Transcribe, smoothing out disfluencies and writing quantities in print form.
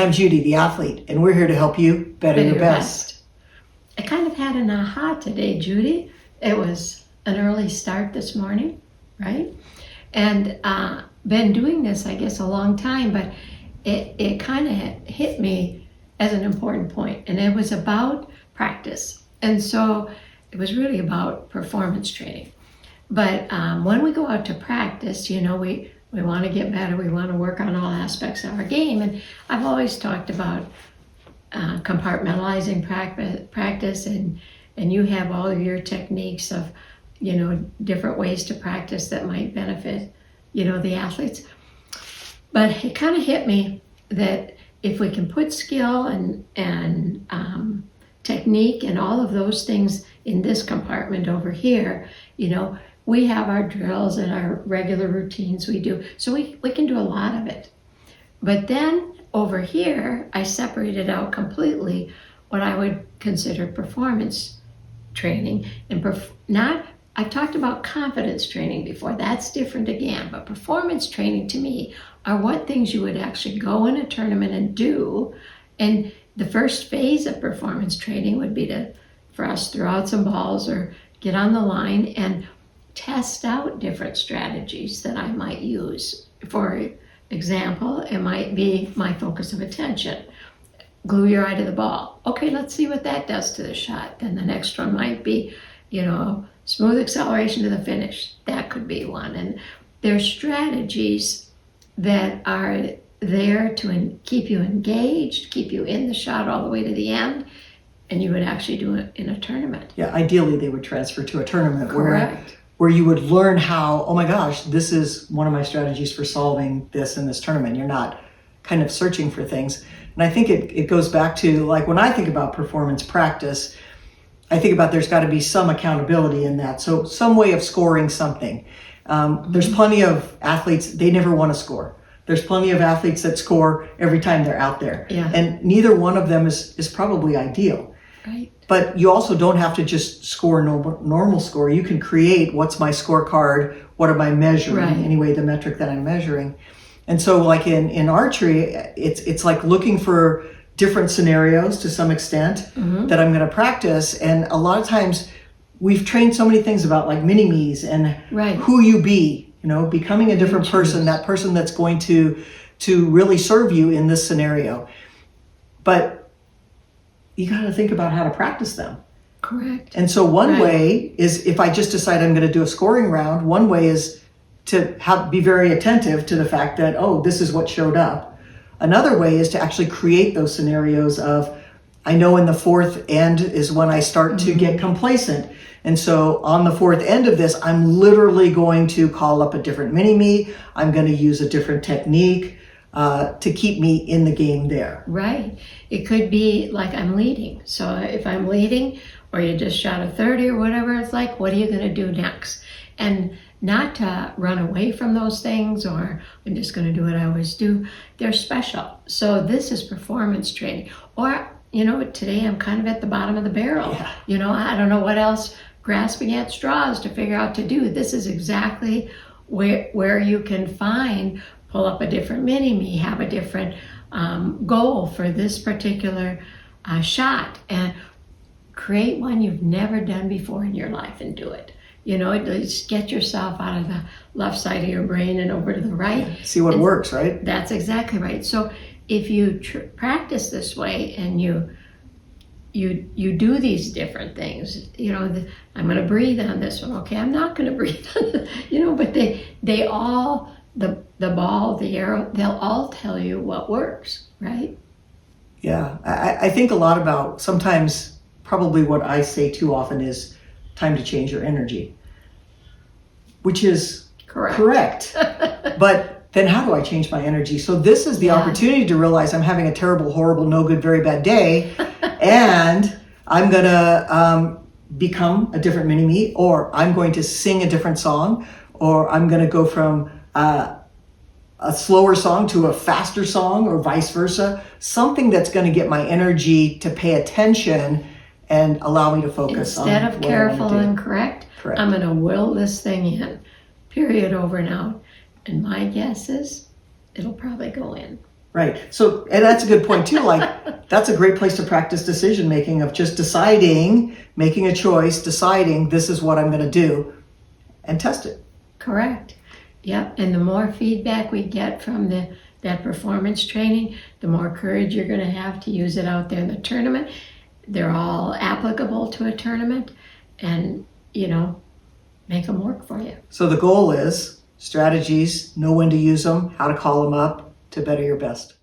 I'm Judy, the athlete, and we're here to help you better your best. I kind of had an aha today, Judy. It was an early start this morning, right? And been doing this, I guess, a long time, but it kind of hit me as an important point, and it was about practice. And so it was really about performance training. But when we go out to practice, you know, we want to get better. We want to work on all aspects of our game. And I've always talked about compartmentalizing practice, and you have all of your techniques of, you know, different ways to practice that might benefit, you know, the athletes. But it kind of hit me that if we can put skill and technique and all of those things in this compartment over here, you know, we have our drills and our regular routines we do. So we can do a lot of it. But then over here, I separated out completely what I would consider performance training. And I've talked about confidence training before. That's different again. But performance training to me are what things you would actually go in a tournament and do. And the first phase of performance training would be for us throw out some balls or get on the line and test out different strategies that I might use. For example, it might be my focus of attention. Glue your eye to the ball. Okay, let's see what that does to the shot. Then the next one might be, you know, smooth acceleration to the finish. That could be one. And there's strategies that are there to keep you engaged, keep you in the shot all the way to the end, and you would actually do it in a tournament. Yeah, ideally they would transfer to a tournament. Correct. Where you would learn how, oh my gosh, this is one of my strategies for solving this in this tournament. You're not kind of searching for things. And I think it goes back to, like, when I think about performance practice, I think about there's got to be some accountability in that. So some way of scoring something. There's plenty of athletes, they never want to score. There's plenty of athletes that score every time they're out there. Yeah. And neither one of them is probably ideal. Right. But you also don't have to just score normal score. You can create, what's my scorecard? What am I measuring? Right. Anyway, the metric that I'm measuring. And so like in archery, it's like looking for different scenarios to some extent that I'm going to practice. And a lot of times we've trained so many things about like mini-me's and who you be, you know, becoming a different person, that person that's going to really serve you in this scenario. But you got to think about how to practice them. Correct. And so one way is, if I just decide I'm going to do a scoring round, one way is to be very attentive to the fact that, oh, this is what showed up. Another way is to actually create those scenarios of, I know in the fourth end is when I start to get complacent. And so on the fourth end of this, I'm literally going to call up a different mini-me. I'm going to use a different technique to keep me in the game there. Right. It could be like I'm leading. So if I'm leading, or you just shot a 30 or whatever, it's like, what are you going to do next? And not to run away from those things, or I'm just going to do what I always do. They're special. So this is performance training. Or, you know, today I'm kind of at the bottom of the barrel. Yeah. You know, I don't know what else, grasping at straws to figure out to do. This is exactly where you can pull up a different mini-me, have a different goal for this particular shot, and create one you've never done before in your life and do it. You know, just get yourself out of the left side of your brain and over to the right. See what works, right? That's exactly right. So if you practice this way and you do these different things, you know, I'm going to breathe on this one. Okay, I'm not going to breathe on this, you know, but they all, the ball, the arrow, they'll all tell you what works, right? Yeah, I think a lot about, sometimes probably what I say too often is time to change your energy, which is correct. But then how do I change my energy? So this is the opportunity to realize I'm having a terrible, horrible, no good, very bad day, and I'm going to become a different mini-me, or I'm going to sing a different song, or I'm going to go from a slower song to a faster song, or vice versa. Something that's going to get my energy to pay attention and allow me to focus on instead of what careful I wanna do. and correct, I'm going to will this thing in, period, over and out. And my guess is it'll probably go in. Right. So, and that's a good point too. Like, that's a great place to practice decision making of just deciding, making a choice, deciding this is what I'm going to do, and test it. Correct. Yep. And the more feedback we get from that performance training, the more courage you're going to have to use it out there in the tournament. They're all applicable to a tournament, and make them work for you. So the goal is strategies, know when to use them, how to call them up to better your best.